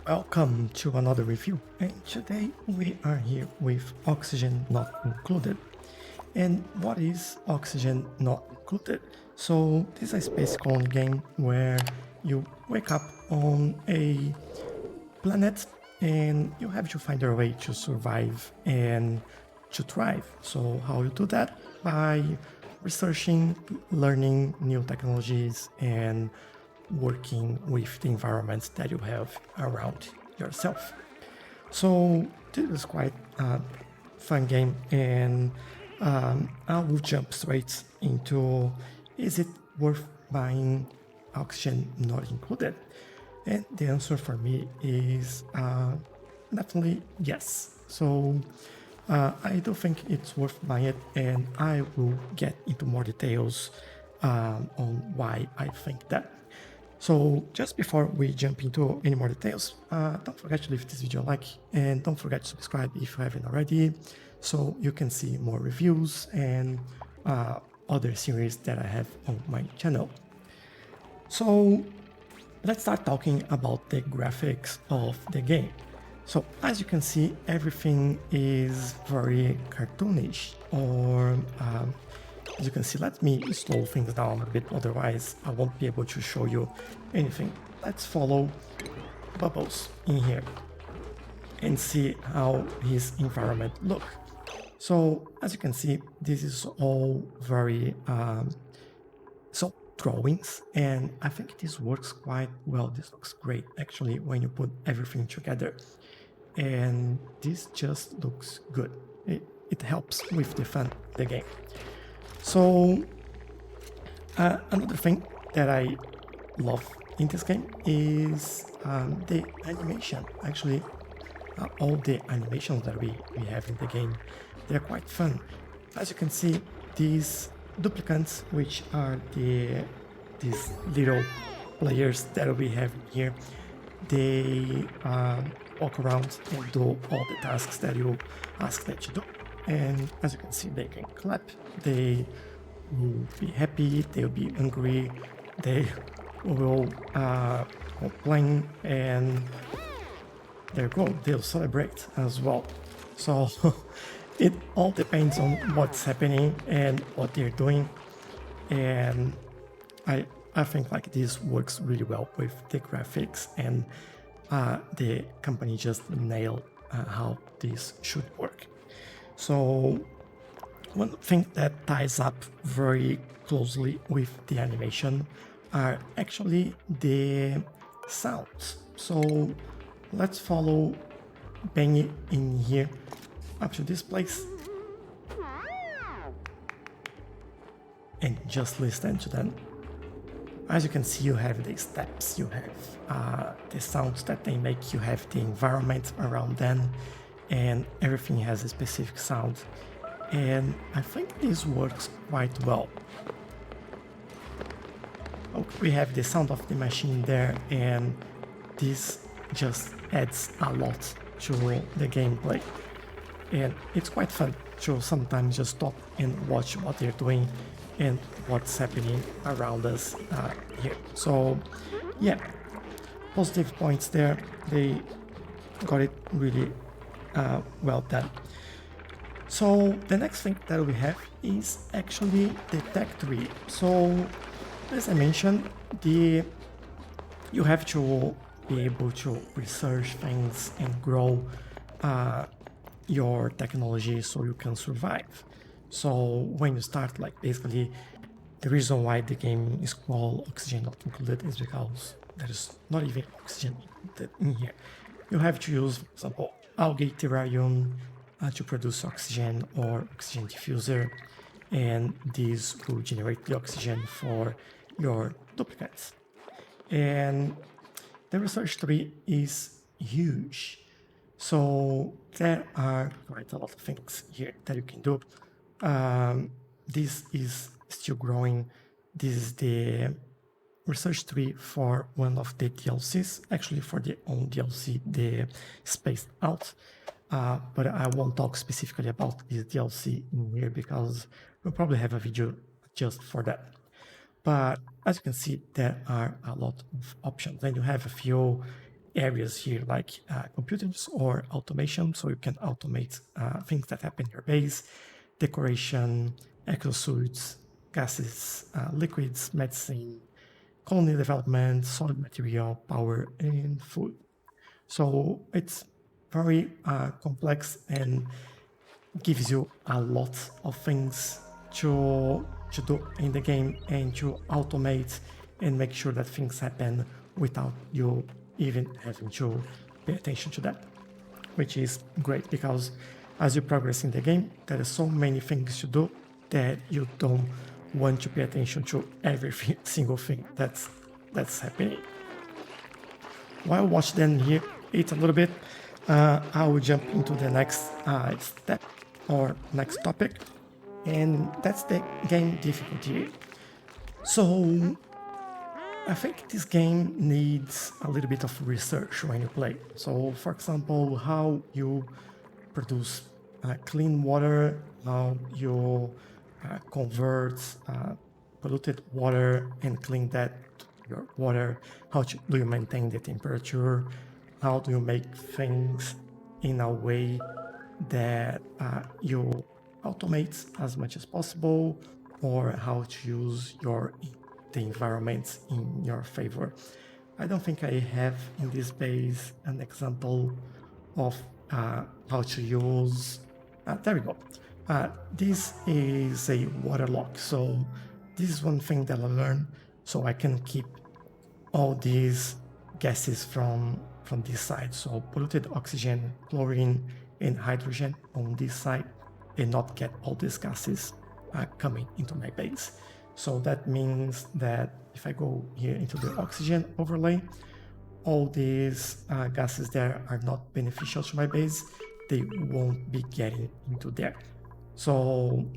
Welcome to another review, and today we are here with Oxygen Not Included. And what is Oxygen Not Included? So this is a space colony game where you wake up on a planet and you have to find your way to survive and to thrive. So how you do that? By researching, learning new technologies, and working with the environments that you have around yourself. So this is quite a fun game, and I will jump straight into: is it worth buying? Oxygen Not Included? And the answer for me is definitely yes. So I do think it's worth buying it, and I will get into more details on why I think that. So just before we jump into any more details, don't forget to leave this video a like, and don't forget to subscribe if you haven't already, so you can see more reviews and other series that I have on my channel. So let's start talking about the graphics of the game. So as you can see, everything is very cartoonish, or as you can see, let me slow things down a bit, otherwise I won't be able to show you anything. Let's follow Bubbles in here and see how his environment look. So as you can see, this is all very drawings, and I think this works quite well. This looks great actually when you put everything together, and this just looks good. It helps with the game. So another thing that I love in this game is the animation. Actually, all the animations that we have in the game, they're quite fun. As you can see, these duplicants, which are these little players that we have here, they walk around and do all the tasks that you ask them to do. And as you can see, they can clap, they will be happy, they'll be angry, they will complain, and there you go, they'll celebrate as well. So it all depends on what's happening and what they're doing, and I think like this works really well with the graphics, and the company just nailed how this should work. So one thing that ties up very closely with the animation are actually the sounds. So let's follow Benny in here up to this place and just listen to them. As you can see, you have the steps, you have the sounds that they make, you have the environment around them, and everything has a specific sound. And I think this works quite well. Okay, we have the sound of the machine there, and this just adds a lot to the gameplay. And it's quite fun to sometimes just stop and watch what they're doing and what's happening around us here. So yeah, positive points there. They got it really well done. So the next thing that we have is actually the tech tree. So as I mentioned, you have to be able to research things and grow your technology so you can survive. So when you start, like basically the reason why the game is called Oxygen Not Included is because there is not even oxygen included in here. You have to use, for example, algae terrarium to produce oxygen, or oxygen diffuser, and these will generate the oxygen for your duplicates. And the research tree is huge. So there are quite a lot of things here that you can do. This is still growing. This is the research tree for one of the DLCs, actually for the own DLC, the Spaced Out. But I won't talk specifically about this DLC in here because we'll probably have a video just for that. But as you can see, there are a lot of options, and you have a few areas here like computers or automation, so you can automate things that happen in your base, decoration, exosuits, gases, liquids, medicine, colony development, solid material, power, and food. So it's very complex and gives you a lot of things to do in the game and to automate and make sure that things happen without you even having to pay attention to that, which is great because as you progress in the game, there are so many things to do that you don't want to pay attention to every single thing that's happening. While watch then here it a little bit, I will jump into the next step or next topic, and that's the game difficulty. So I think this game needs a little bit of research when you play. So for example, how you produce clean water, how you convert polluted water and clean that to your water, do you maintain the temperature, how do you make things in a way that you automate as much as possible, or how to use the environment in your favor. I don't think I have in this base an example of how to use. There we go. This is a water lock. So this is one thing that I learned, so I can keep all these gases from this side. So polluted oxygen, chlorine, and hydrogen on this side, and not get all these gases coming into my base. So that means that if I go here into the oxygen overlay, all these gases there are not beneficial to my base. They won't be getting into there. So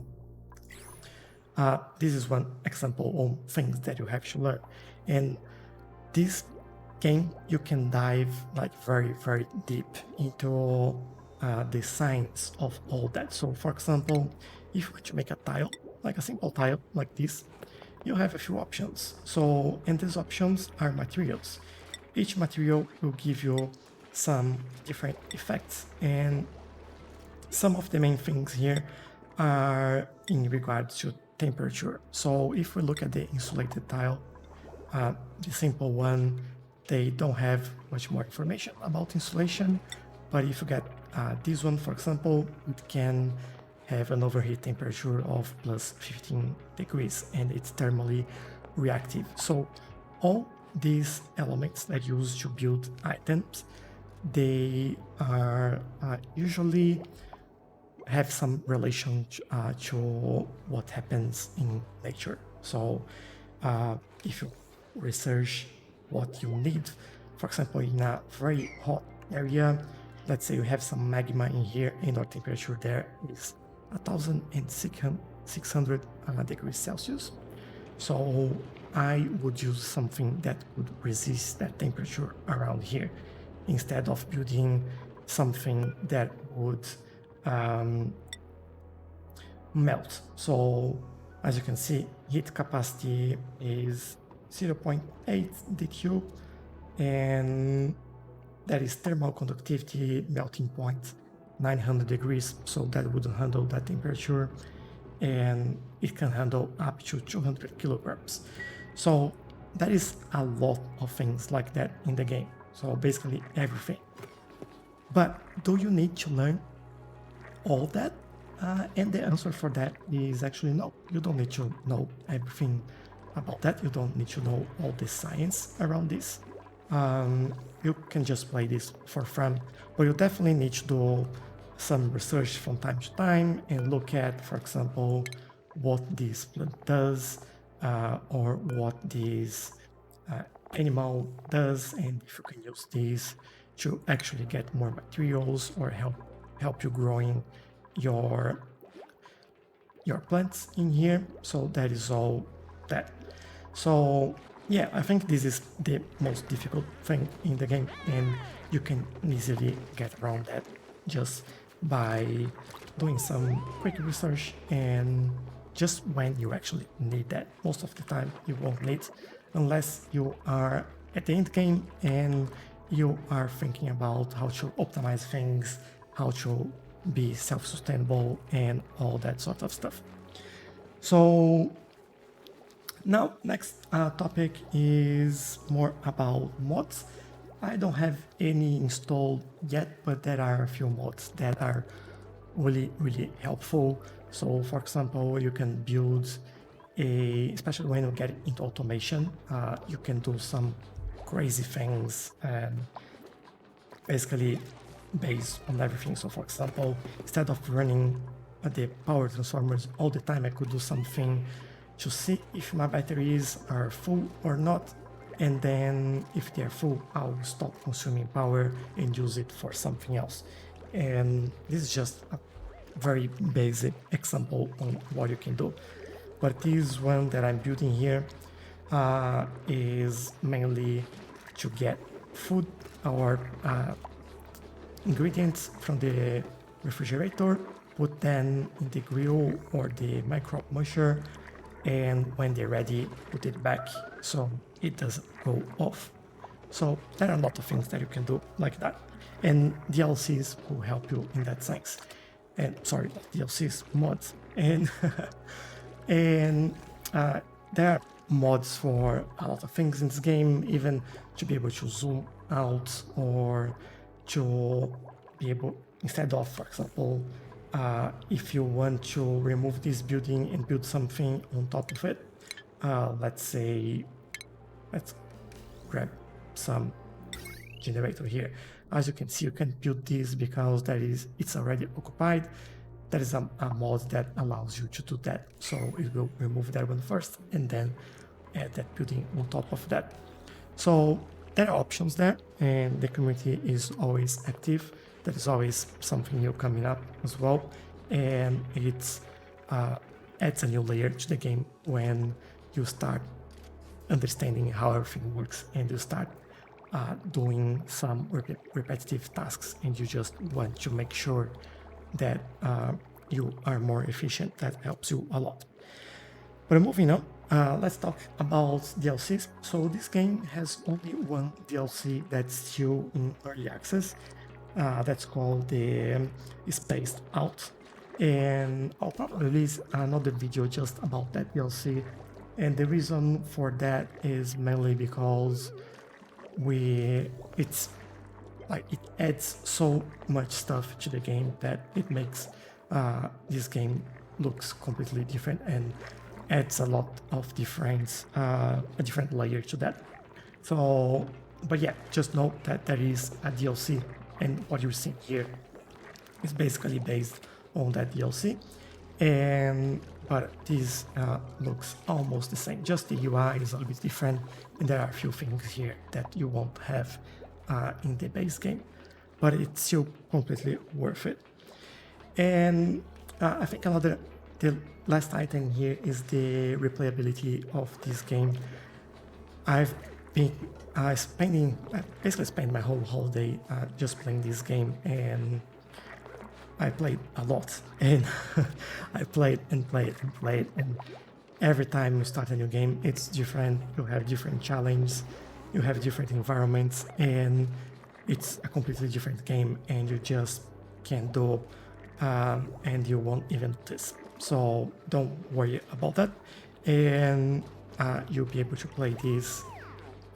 this is one example of things that you have to learn. And this game, you can dive like very, very deep into the science of all that. So for example, if you want to make a tile, like a simple tile like this, you have a few options. So, and these options are materials. Each material will give you some different effects, and some of the main things here are in regards to temperature. So if we look at the insulated tile, the simple one, they don't have much more information about insulation, but if you get this one, for example, it can have an overheat temperature of plus 15 degrees and it's thermally reactive. So all these elements that you use to build items, they are usually have some relation to what happens in nature. So if you research what you need, for example, in a very hot area, let's say you have some magma in here and our temperature there is 1600 degrees Celsius. So I would use something that would resist that temperature around here instead of building something that would melt. So as you can see, heat capacity is 0.8 dQ, and that is thermal conductivity, melting point 900 degrees, so that would handle that temperature, and it can handle up to 200 kilograms. So that is a lot of things like that in the game. So basically everything. But do you need to learn all that? And the answer for that is actually no. You don't need to know everything about that. You don't need to know all the science around this. You can just play this for fun, but you definitely need to do some research from time to time and look at, for example, what this plant does or what this animal does, and if you can use this to actually get more materials or help you growing your plants in here. So that is all that. So yeah, I think this is the most difficult thing in the game, and you can easily get around that just by doing some quick research, and just when you actually need that. Most of the time you won't need, unless you are at the end game and you are thinking about how to optimize things, how to be self-sustainable, and all that sort of stuff. So now, next topic is more about mods. I don't have any installed yet, but there are a few mods that are really helpful. So, for example, you can build especially when you get into automation, you can do some crazy things, basically based on everything. So, for example, instead of running the power transformers all the time, I could do something to see if my batteries are full or not, and then if they're full, I'll stop consuming power and use it for something else. And this is just a very basic example on what you can do. But this one that I'm building here is mainly to get food or ingredients from the refrigerator, put them in the grill or the micro musher, and when they're ready, put it back so it doesn't go off. So there are a lot of things that you can do like that, and DLCs will help you in that sense. And sorry, not DLCs, mods. And and there are mods for a lot of things in this game, even to be able to zoom out or to be able, instead of, for example, if you want to remove this building and build something on top of it, let's say, let's grab some generator here. As you can see, you can build this because it's already occupied. There is a mod that allows you to do that. So it will remove that one first and then add that building on top of that. So there are options there, and the community is always active. There is always something new coming up as well, and it adds a new layer to the game when you start understanding how everything works and you start doing some repetitive tasks, and you just want to make sure that you are more efficient. That helps you a lot. But moving on, let's talk about DLCs. So this game has only one DLC that's still in early access. That's called the Spaced Out. And I'll probably release another video just about that DLC. And the reason for that is mainly because it adds so much stuff to the game that it makes this game looks completely different and adds a lot of a different layer to that. So, but yeah, just know that there is a DLC, and what you're seeing here is basically based on that DLC. But this looks almost the same, just the UI is a little bit different, and there are a few things here that you won't have in the base game, but it's still completely worth it. And I think the last item here is the replayability of this game. I've been basically spent my whole holiday just playing this game, and I played a lot, and I played and played and played, and every time you start a new game, it's different. You have different challenges, you have different environments, and it's a completely different game, and you just can't do, and you won't even notice. So don't worry about that, and you'll be able to play this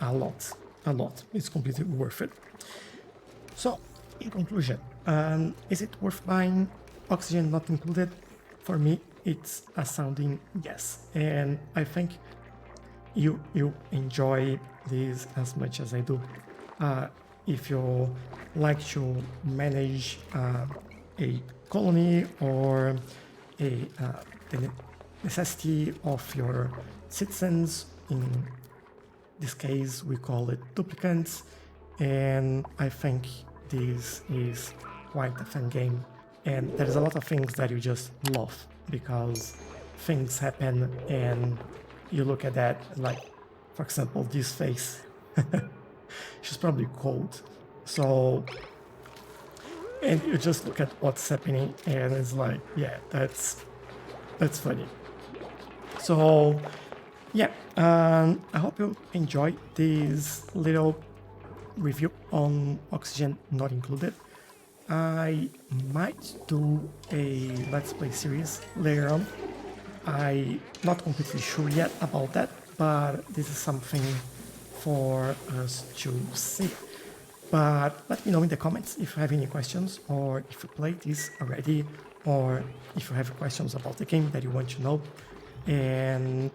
a lot. It's completely worth it. So, in conclusion, is it worth buying? Oxygen not included? For me, it's a sounding yes, and I think you enjoy this as much as I do. If you like to manage a colony or the necessity of your citizens, in this case we call it duplicants, and I think this is quite a fun game, and there's a lot of things that you just love because things happen and you look at that, like for example this face. She's probably cold, so, and you just look at what's happening and it's like, yeah, that's funny. So yeah, I hope you enjoyed this little review on Oxygen Not Included. I might do a Let's Play series later on. I'm not completely sure yet about that, but this is something for us to see. But let me know in the comments if you have any questions, or if you played this already, or if you have questions about the game that you want to know. And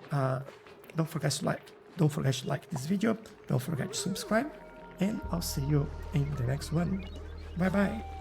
don't forget to like this video, don't forget to subscribe, and I'll see you in the next one. Bye bye.